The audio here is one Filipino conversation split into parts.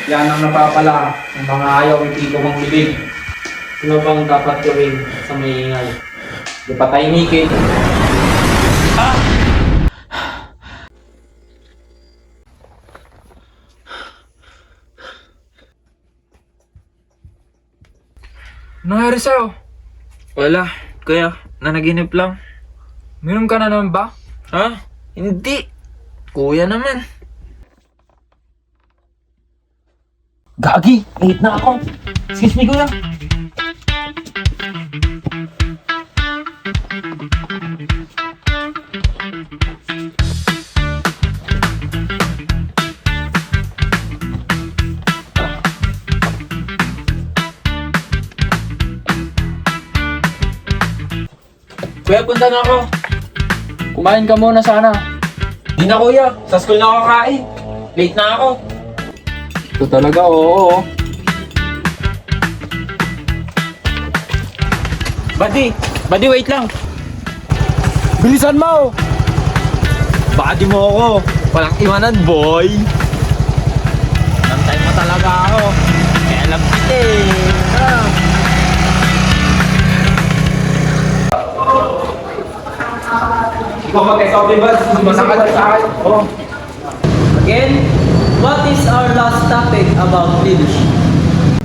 Yan ang napapala ng mga ayaw ipito mong bibig. Ano bang dapat gawin sa maingay? Di patahimikin. Nangyari sa'yo? Wala, kuya. Nanaginip lang. Minom ka na naman ba? Ha? Hindi. Kuya naman. Gagi! Late na ako! Excuse me, kuya! Kuya, punta na ako. Kumain ka muna sana. Hindi na, kuya. Sa school na ako kakain. Late na ako. Ito talaga, oo. Buddy, wait lang. Bilisan mo! Baka di mo ako. Walang iwanan, boy. Nantay mo talaga ako. Kaya alam kita eh. Ikaw mag-SOP ba? Sumasakad sa akin. Oo. Again, what is our last topic about leadership?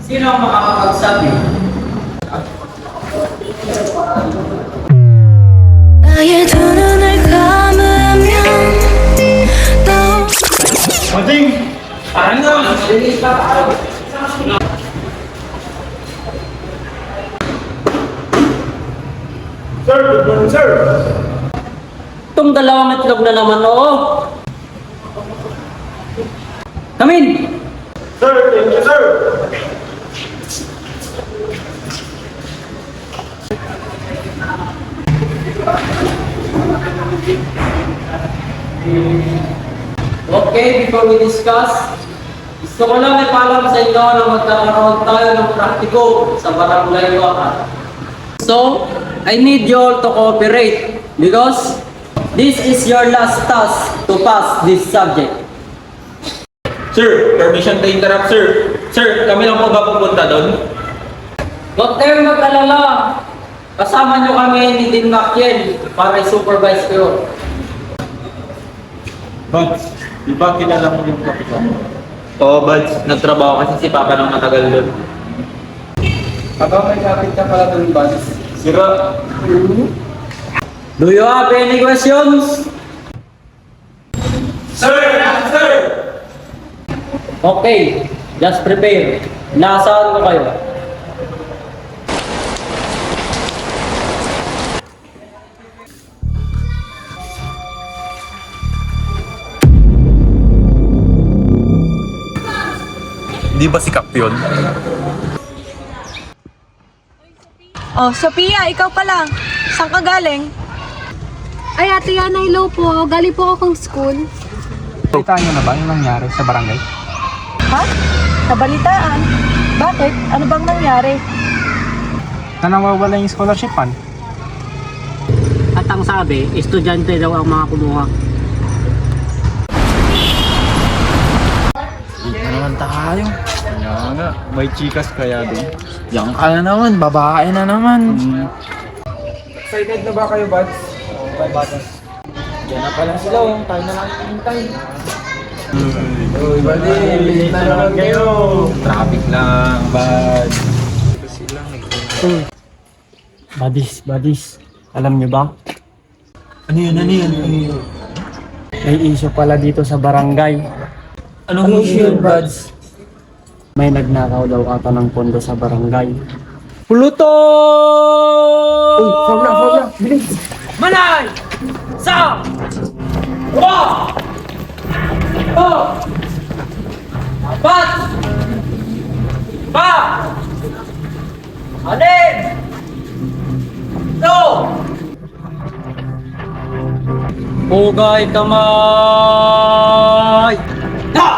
Sino ang makakapagsabi? 나의 두 눈을 감으면 떠 Itong dalawang itlog na naman, oo. Come in! Okay, before we discuss, gusto ko lang ipaalam sa inyo na magkakaroon tayo ng praktiko sa Barangay Waka. So, I need you all to cooperate because this is your last task to pass this subject. Sir, permission to interrupt, sir. Sir, kami lang po ba pupunta doon? Huwag kayong mag-alala. Kasama nyo kami ni Dean Maciel para i-supervise kayo. Buds, di ba kilala mo yung kapitan? Oo, Buds. Nagtrabaho kasi si Papa nang matagal doon. Habang may kapit ka pala doon, Buzz. Sira. Do you have any questions? Sir! Sir! Okay, just prepare. Nasaan ko kayo? Di ba si Kap yun? Oh, Sophia, ikaw pala. Saan ka galing? Ay, Ate Yana, hello po. Galing po akong school. Kita niyo na ba yung nangyari sa barangay? Ha? Nabalitaan? Bakit? Ano bang nangyari? Na nawawala yung scholarship fund? At ang sabi, estudyante daw ang mga kumuha. Dito naman tayo. Kaya nga, may chikas kaya din. Yang ka na naman, babae na naman. Excited na ba kayo, Buzz? Yan na pala sila, tayo na lang hintay. Uy, buddy, late na naman kayo. Traffic lang, bad. Badis. Alam niyo ba? Ano yun? May issue pala dito sa barangay. Anong issue yun, Buds? May nagnakaw daw ata ng pondo sa barangay. Pluto! Uy, form na. Bilis! Manay! Sa! Wa! Oh! Apat! Pa! Anim! No! Hugay kamay! Ha!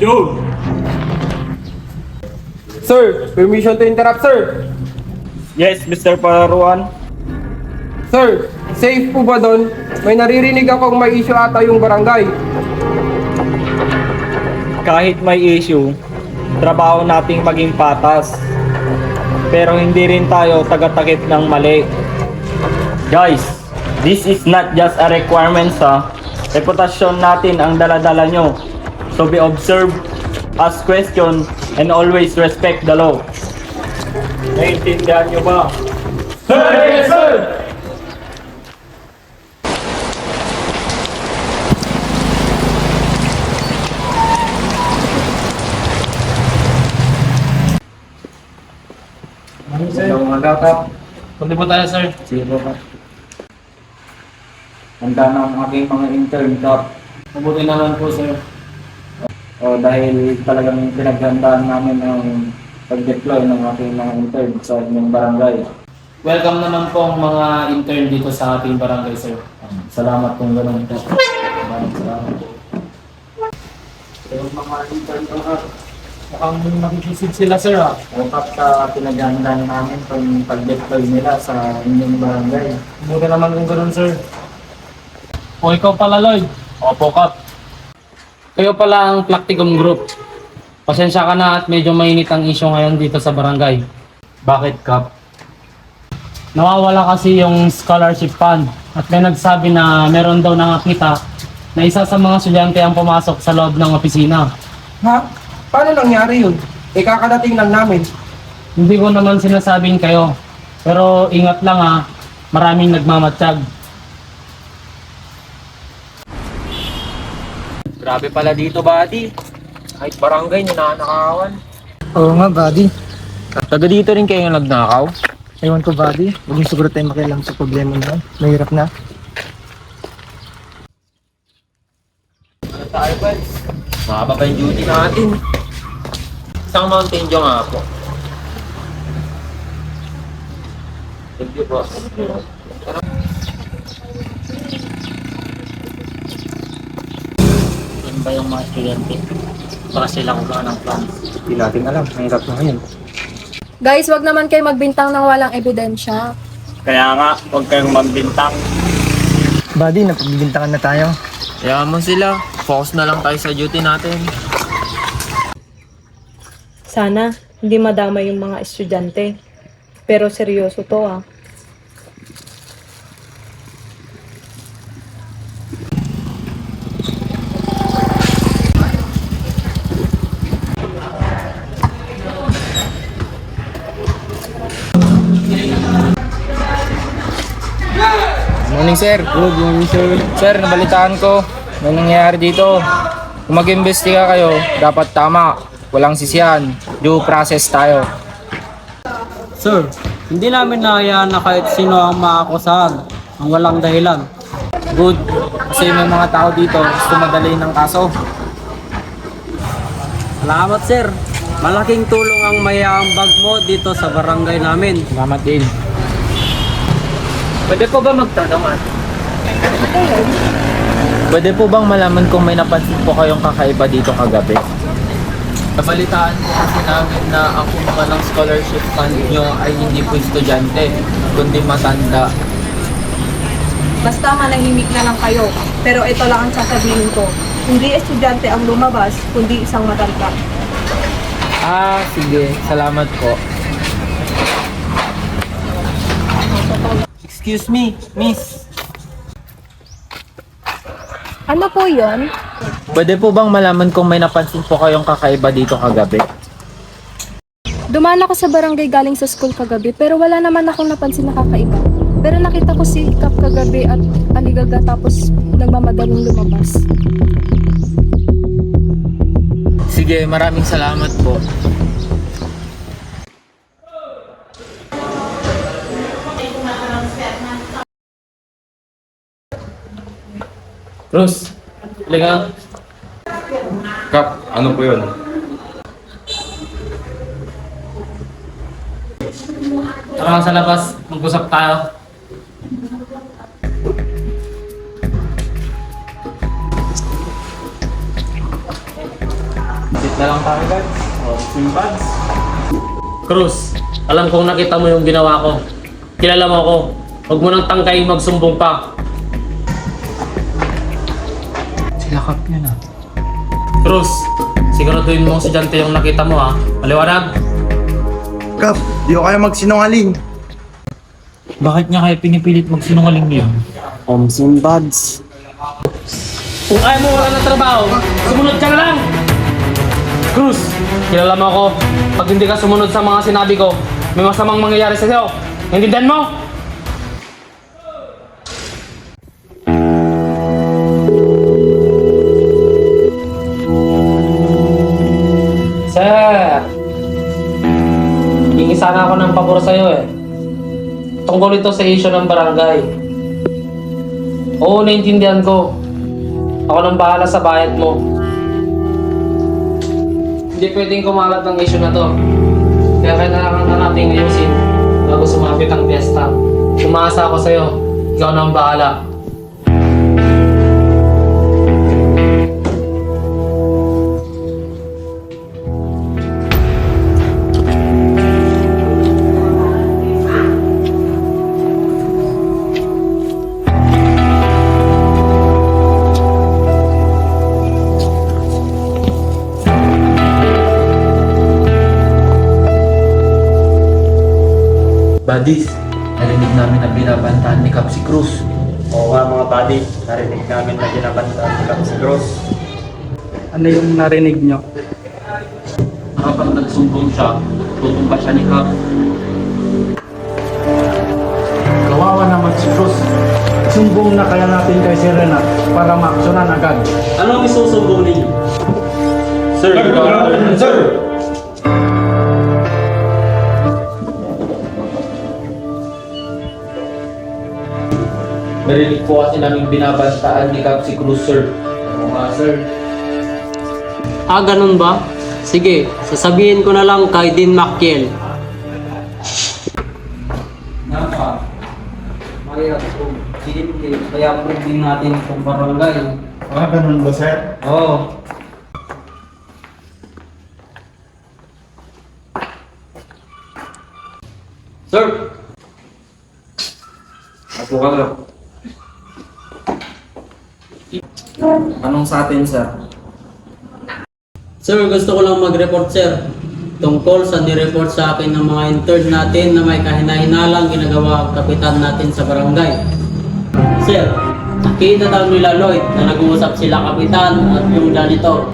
Joe! Sir, permission to interrupt, sir. Yes, Mr. Pararuan. Sir, safe po ba doon? May naririnig akong may issue ata yung barangay. kahit may issue, trabaho nating maging patas. Pero hindi rin tayo taga-takip ng mali. Guys, this is not just a requirement sa reputasyon natin ang dala-dala nyo. So be observed, ask question, and always respect the law. Naiintindihan nyo ba? Sir! Yes, sir! Hello mga kakap. Kundi po tayo sir. Sige po. Handa na ang aking mga intern kap. Mabuti naman po sir. O dahil talagang pinaghandaan namin ang pag-deploy ng aking mga intern sa inyong barangay. Welcome naman po ang mga intern dito sa ating barangay sir. Salamat kung gano'n po. Salamat po. Yung mga intern ko kap, Mukhang nakikisid sila sir ha. o kap sa pinaghandaan namin pag-deploy nila sa inyong barangay. Mabuti naman kung ganun sir. O ikaw pala Lloyd. Opo kap. Kayo pala ang Practicum Group. Pasensya ka na at medyo mainit ang issue ngayon dito sa barangay. Bakit kap? Nawawala kasi yung scholarship fund at may nagsabi na meron daw nakakita na isa sa mga estudyante ang pumasok sa loob ng opisina. Ha? Paano nangyari yun? Kakadating lang namin. Hindi ko naman sinasabing kayo, pero ingat lang ha, maraming nagmamatsyag. Grabe pala dito, buddy. Kahit barangay, ninanakawan. Oo nga, buddy. Taga dito rin kayo nagnakaw? Ewan ko, buddy. Huwag mo siguro tayo makialam sa problema na. Mahirap na. Tayo ba? Mahaba pa yung duty natin. Isang Mountain Dew nga po. Thank you po. Yan ba yung mga estudyante? Para sila kuha ng plan. Hindi natin alam. Mahirap na ngayon. Guys, wag naman kayo magbintang ng walang ebidensya. Kaya nga, huwag kayong magbintang. Buddy, napagbibintangan na tayo. Kaya mo sila. Focus na lang tayo sa duty natin. Sana hindi madama yung mga estudyante. Pero seryoso to ah. Morning, sir. Good morning, sir. Sir, nabalitaan ko. May nangyayari dito. Kung mag-imbestiga kayo, dapat tama. Walang sisihan. Due process tayo. Sir, hindi namin nahayaan na kahit sino ang maakusahan ang walang dahilan. Good. Kasi may mga tao dito gusto madali ng kaso. Salamat sir. Malaking tulong ang mayambag mo dito sa barangay namin. Salamat din. Pwede po ba magtanong? Pwede po bang malaman kung may napansin po kayong kakaiba dito kagabi? Nabalitaan po kasi namin na ang kumuha ng scholarship fund nyo ay hindi po estudyante, kundi matanda. Basta manahimik na lang kayo. Pero ito lang ang sasabihin ko. Hindi estudyante ang lumabas, kundi isang matanda. Ah, sige. Salamat po. Excuse me, miss. Ano po yon? Pwede po bang malaman kung may napansin po kayong kakaiba dito kagabi? Dumaan ako sa barangay galing sa school kagabi pero wala naman akong napansin na kakaiba. Pero nakita ko si Kap kagabi at aligaga tapos nagmamadaling lumabas. Sige, maraming salamat po. Bruce, halika. Kap, ano po yun? Tara sa labas, mag-usap tayo. Sit na lang tayo guys. O, swim pads. Cruz, alam kong nakita mo yung ginawa ko. Kilala mo ako. Huwag mo nang tangkaing magsumbong pa. Sila Kap yun ah. Cruz, Siguraduhin mo si Jante yung nakita mo ha. Maliwanag? Kap, di ko kayo magsinungaling. Bakit niya kayo pinipilit magsinungaling yun? Sim Buds. Kung ayaw mo wala ng trabaho, sumunod ka na lang! Cruz, kilala mo ako. Pag hindi ka sumunod sa mga sinabi ko, may masamang mangyayari sa iyo. Naintindihan mo? Sir! Hingi sana ako ng pabor sa'yo eh. Tungkol ito sa issue ng barangay. Oo, naintindihan ko. Ako nang bahala sa bayad mo. Hindi pwedeng kumalat ng issue na to. Kaya kailangan na natin ayusin bago sumapit ang piyesta. Umasa ako sa'yo. Ikaw na ang bahala. Buddies, narinig namin na binabantahan ni Cap si Cruz. Oo nga mga buddy, narinig namin na ginabantaan ni Cap si Cruz. Ano yung narinig nyo? Kapag nagsumbong siya, tutumba siya ni Cap. Kawawa naman si Cruz. Sumbong na kaya natin kay Serena para maaksyonan agad. Ano ang isusumbong ninyo? Sir! Sir! Narinig po kasi namin binabantaan ni Cap si Cruz, sir. Oo nga, sir. Ah, ganun ba? Sige, sasabihin ko na lang kay Dean Maciel. Kaya din natin itong barangay. Ganun ba, sir? Oo. Sir! Apo ka lang. Anong sa atin, sir? Sir, gusto ko lang mag-report, sir. Tungkol sa nireport sa akin ng mga intern natin na may kahina-hinalang ginagawa ang kapitan natin sa barangay. Sir, nakita daw nila Lloyd na nag-uusap sila kapitan at yung janitor.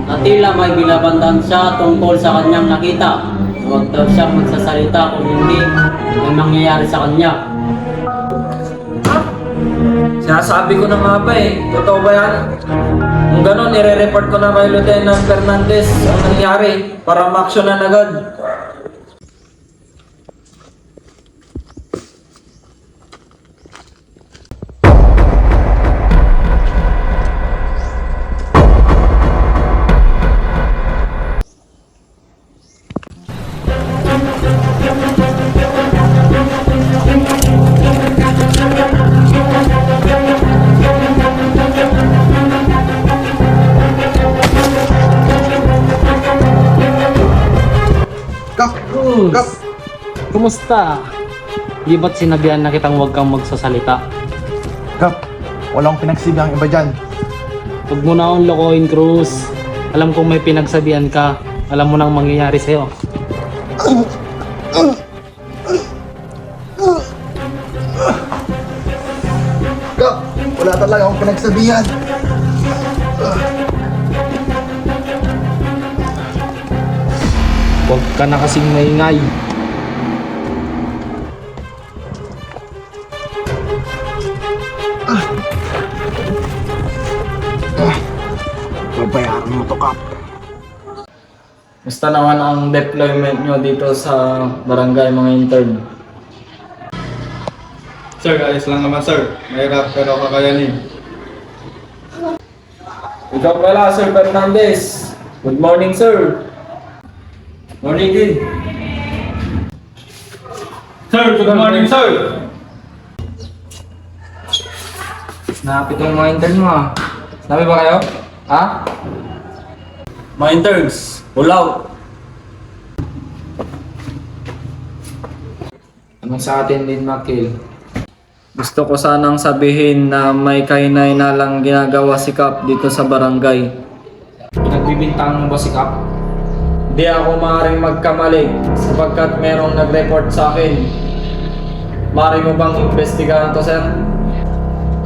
Na tila may binabantahan siya tungkol sa kanyang nakita. Huwag daw siyang magsasalita kung hindi may mangyayari sa kanya. Sinasabi ko na nga ba eh, totoo ba yan? Kung gano'n, ire-report ko na kay Lieutenant Fernandez ang nangyari para ma-actionan agad. Cruz! Kumusta? Di ba't sinabihan na kitang huwag kang magsasalita? Kap, walang pinagsigang iba dyan. Huwag mo na akong lokohin, Cruz. Alam kong may pinagsabihan ka. Alam mo nang mangyayari sa'yo. Kap, wala talaga akong pinagsabihan. Huwag ka na kasing maingay. Babayaran mo to, Kap. Basta naman ang deployment nyo dito sa barangay mga intern. Sir, ayos lang naman sir. Mahirap pero kakayanin. Ikaw pala, Sir Fernandez. Good morning, sir. Morning din. Sir, good morning sir! Napit yung mga intern mo ah. Sabi ba kayo? Ha? Mga interns, pull out. Ano sa atin din, Makil? Gusto ko sanang sabihin na may kahinay na lang ginagawa si Cap dito sa barangay. pinagbibintangan mo ba si Cap? Di ako maaaring magkamali sapagkat merong nag-report sa akin. Maaari mo bang imbestigahan to, sir?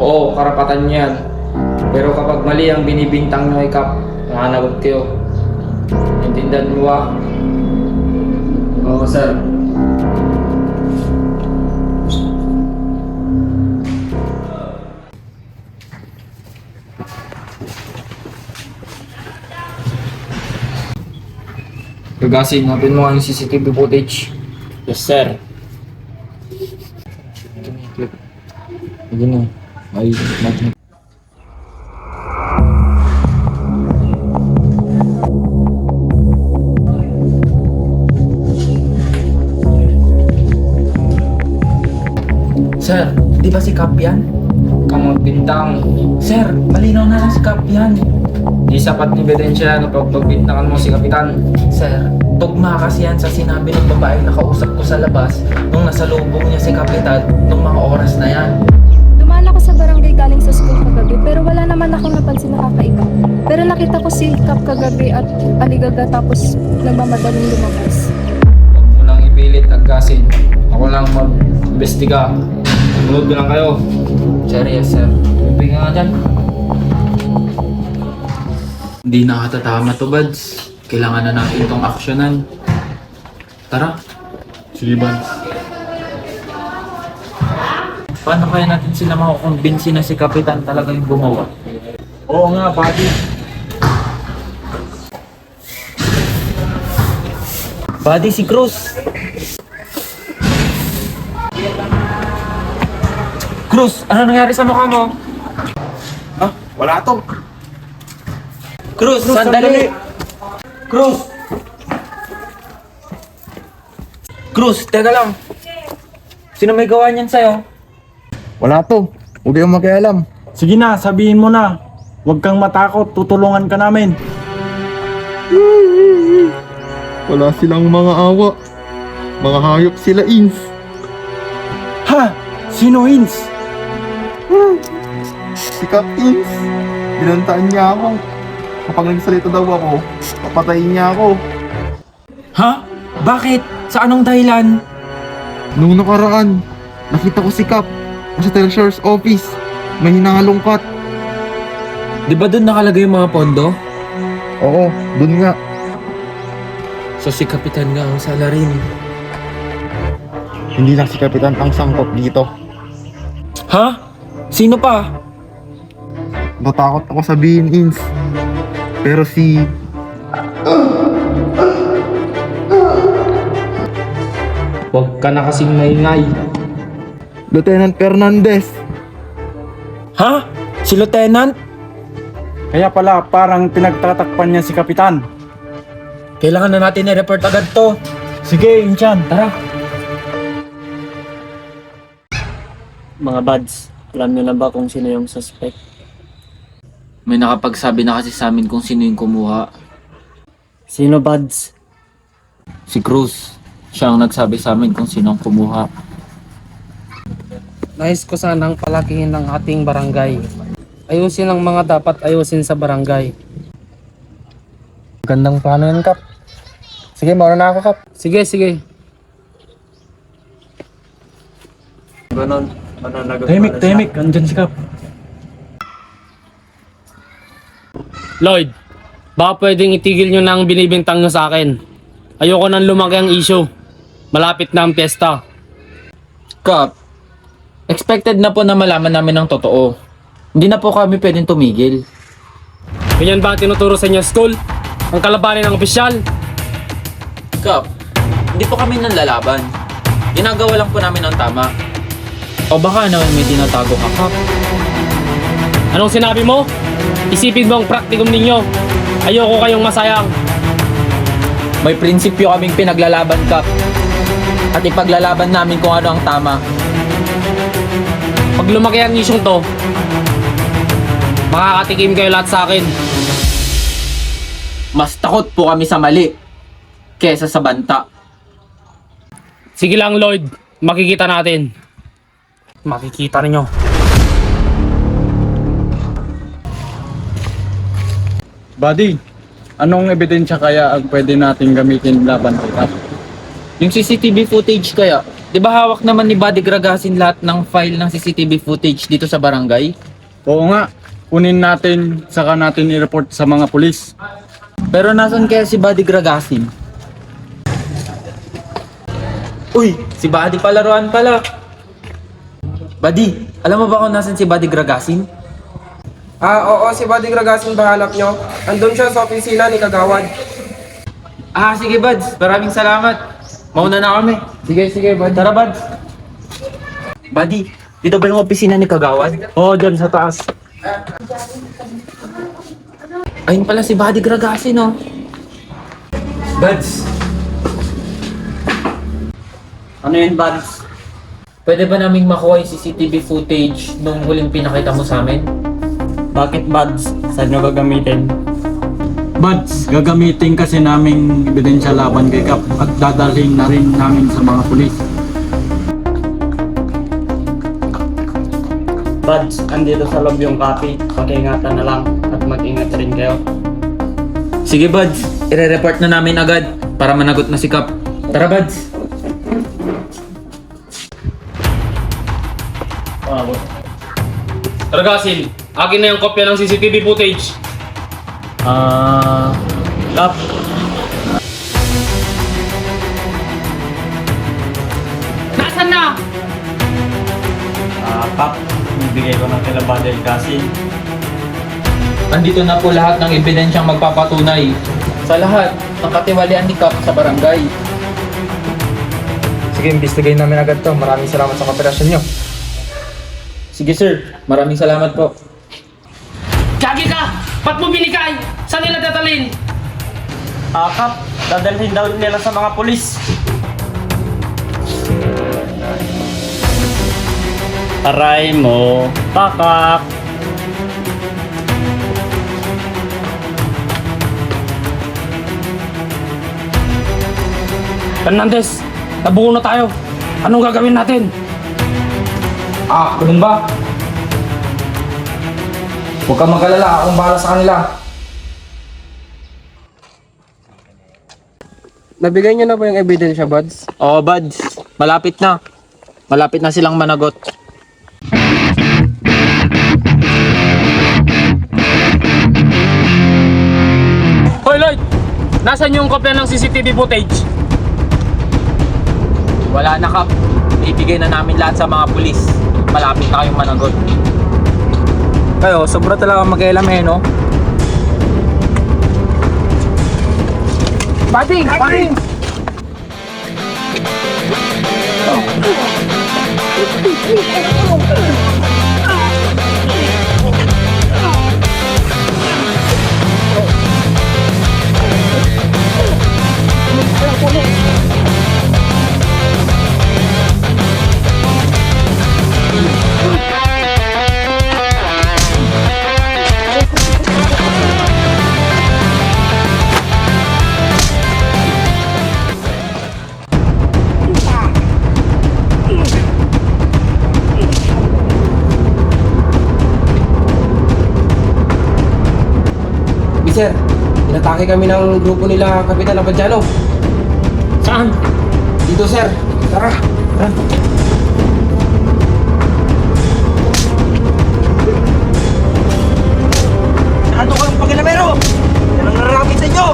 Oo, karapatan niyan. Pero kapag mali ang binibintang nyo kay Cap, nakanagot kayo. Intindihan mo ba? Oo, sir. Gagasin, open mo ang CCTV footage. Yes, sir. Ayun na. Ay, mag- Sir, di ba si Cap yan? Kamang bintang. Sir, malinaw na lang si Cap yan. Di sapat ni ebidensya na pagbintangan mo si Kapitan. Sir, tugma kasi yan sa sinabi ng babae na kausap ko sa labas nung nasa lubong niya si Kapitan nung mga oras na yan. Dumaan ako sa barangay galing sa school kagabi pero wala naman akong napansin na kakaiba. Pero nakita ko si Cap kagabi at aligaga tapos nagmamadaling lumabas. Huwag mo nang ipilit agkasin. Ako lang mag-imbestiga. Sunod ko lang kayo. Sir, yes sir. Pipig nga dyan. Hindi nakatatama to, Buds. Kailangan na natin itong aksyonan. Tara. Sige, Buds. Paano kaya natin sila makukumbinsi na si Kapitan talaga yung gumawa? Oo nga, buddy. Buddy, si Cruz. Cruz, ano nangyari sa mukha mo? Ah, wala to. Cruz, sandali! Cruz! Cruz, teka lang. Sino may gawa niyan sa'yo? Wala to. Huwag kayong makialam. Sige na, sabihin mo na. Huwag kang matakot, tutulungan ka namin. Wala silang mga awa. Mga hayop sila, Ins. Ha? Sino, Ins? Si Cap Ins. Binantaan niya ako. Kapag nagsalita daw ako, papatayin niya ako. Ha? Bakit? Sa anong dahilan? Nung nakaraan, nakita ko si Cap sa treasurer's office. May hinahalongkat. Di ba doon nakalagay yung mga pondo? Oo, dun nga. So si Kapitan nga ang salarin. Hindi lang si Kapitan ang sangkot dito. Ha? Sino pa? Natakot ako sabihin, Ins. Pero si... Huwag ka na kasing maingay. Lieutenant Fernandez. Ha? Si Lieutenant? Kaya pala, parang pinagtatakpan niya si Kapitan. Kailangan na natin i-report agad to. Sige, Inchan. Tara. Mga buds, alam niyo na ba kung sino yung suspect? May nakapagsabi na kasi sa amin kung sino yung kumuha. Sino, buds? Si Cruz. Siya ang nagsabi sa amin kung sino ang kumuha. Nais ko sanang palakihin ng ating barangay. Ayusin ang mga dapat ayusin sa barangay. Gandang plano yan, Kap. Sige, mauna na ako, Kap. Sige, sige. Ganon. Tahimik. Andyan si Cap. Lloyd, baka pwedeng itigil nyo na ang binibintang nyo sa akin. Ayoko nang lumaki ang issue. Malapit na ang piyesta. Kap, expected na po na malaman namin ang totoo. Hindi na po kami pwedeng tumigil. Ganyan ba ang tinuturo sa inyo sa school? Ang kalabanin ng opisyal? Kap, hindi po kami nanlalaban. Ginagawa lang po namin ang tama. O baka naman may tinatago ka, Kap. Anong sinabi mo? Isipin mo ang praktikum ninyo. Ayoko kayong masayang. May prinsipyo kaming pinaglalaban, Kap. At ipaglalaban namin kung ano ang tama. Pag lumaki ang isyong to, makakatikim kayo lahat sa akin. Mas takot po kami sa mali kesa sa banta. Sige lang, Lloyd. Makikita natin. Makikita ninyo. Buddy, Anong ebidensya kaya ang pwede nating gamitin laban kay Cap? Yung CCTV footage kaya, di ba hawak naman ni Buddy Gragasin lahat ng file ng CCTV footage dito sa barangay? Oo nga, kunin natin, saka natin i-report sa mga pulis. Pero nasan kaya si Buddy Gragasin? Uy, si Buddy palaruan pala. Buddy, alam mo ba kung nasan si Buddy Gragasin? Oo, si Buddy Gragasin ba hanap nyo? Andun siya sa opisina ni Kagawad. Sige Buds, maraming salamat. Mauna na kami. Sige, Buddy. Tara Buds. Buddy, dito ba yung opisina ni Kagawad? Oo, dyan sa taas. Ayun pala si Buddy Gragasin, oh. Buds, Ano yun, Buds? pwede ba naming makuha yung CCTV footage nung huling pinakita mo sa amin? Bakit, Buds? Saan nyo gagamitin? Buds, gagamitin kasi naming ebidensya laban kay Cap at dadalhin na rin namin sa mga pulis. Buds, andito sa loob yung copy. Pag-ingatan na lang at mag-ingat rin kayo. Sige Buds, ire-report na namin agad para managot na si Cap. Tara Buds. Gragasin, akin na yung kopya ng CCTV footage. Cap, Nasaan na? Cap, bibigay ko ng kila Buddy Gragasin. Andito na po lahat ng ebidensyang magpapatunay sa lahat ng katiwalian ni Cap sa barangay. Sige, imbestigahin namin agad to. Maraming salamat sa kooperasyon nyo. Sige sir, maraming salamat po. Gagi ka! Ba't mo binikay? Saan nila tatalin? Cap, dadalhin daw nila sa mga pulis. Aray mo, pakak. Fernandez, nabuo na tayo. Anong gagawin natin? Ganun ba? Huwag kang mag-alala. Akong bahala sa kanila. Nabigay niyo na ba yung ebidensya, Buds? Oo Buds, malapit na. Malapit na silang managot. Hoy Lloyd! Nasaan yung kopya ng CCTV footage? Wala na Cap, ibigay na namin lahat sa mga pulis. Malapit na kayong managot. Kayo, sobra talaga mag-elam no? Buddy! Sir, inatake kami ng grupo nila Kapitan Abadjano. Saan? Dito, sir. Tara. Ano kang paginamero? Yan ang nararamit sa inyo!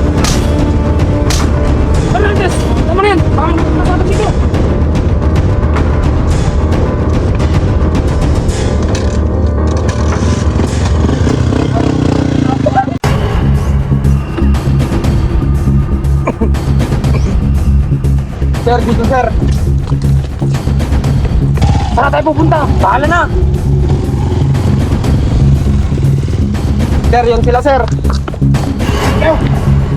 Fernandez! Tama na yan! Baka nasabot dito! Sir, dito, sir. Saan tayo pupunta? Bahala na! Sir, yun sila, sir.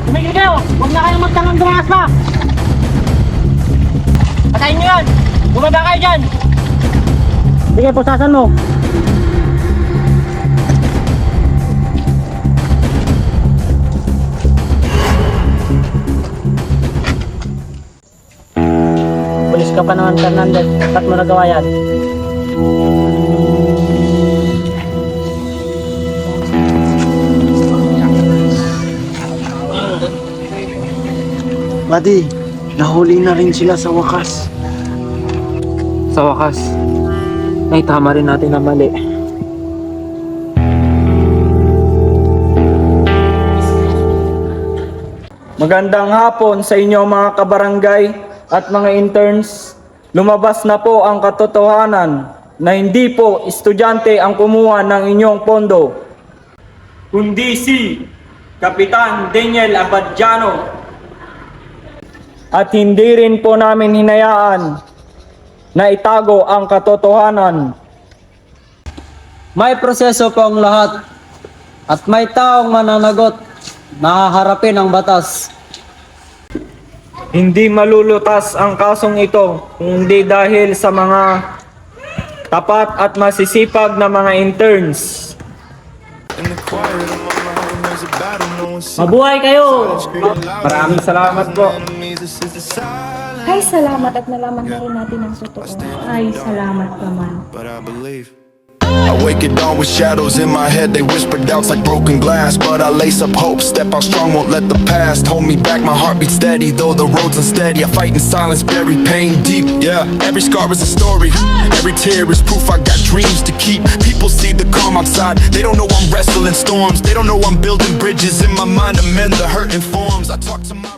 Tumigil kayo! Huwag na kayong magtangang dumangas pa! Patayin nyo yan! Bumaba kayo dyan! Sige, pusasan mo! Pulis ka pa naman, Fernandez. Ba't mo nagawa yan? Buddy, nahuli na rin sila sa wakas. Sa wakas, naitama rin natin na mali. Magandang hapon sa inyo mga kabarangay at mga interns. Lumabas na po ang katotohanan na hindi po estudyante ang kumuha ng inyong pondo, kundi si Kapitan Daniel Abadjano. At hindi rin po namin hinayaan na itago ang katotohanan. May proseso po ang lahat at may taong mananagot na haharapin ang batas. Hindi malulutas ang kasong ito kundi dahil sa mga tapat at masisipag na mga interns. Mabuhay kayo! Maraming salamat po. Ay, salamat at nalaman na rin natin ang totoo. Ay, salamat naman. I wake at dawn with shadows in my head. They whisper doubts like broken glass, but I lace up hope. Step out strong, won't let the past hold me back. My heart beats steady, though the road's unsteady. I fight in silence, bury pain deep. Yeah, every scar is a story. Every tear is proof I got dreams to keep. People see the calm outside. They don't know I'm wrestling storms. They don't know I'm building bridges in my mind to mend the hurting forms. I talk to my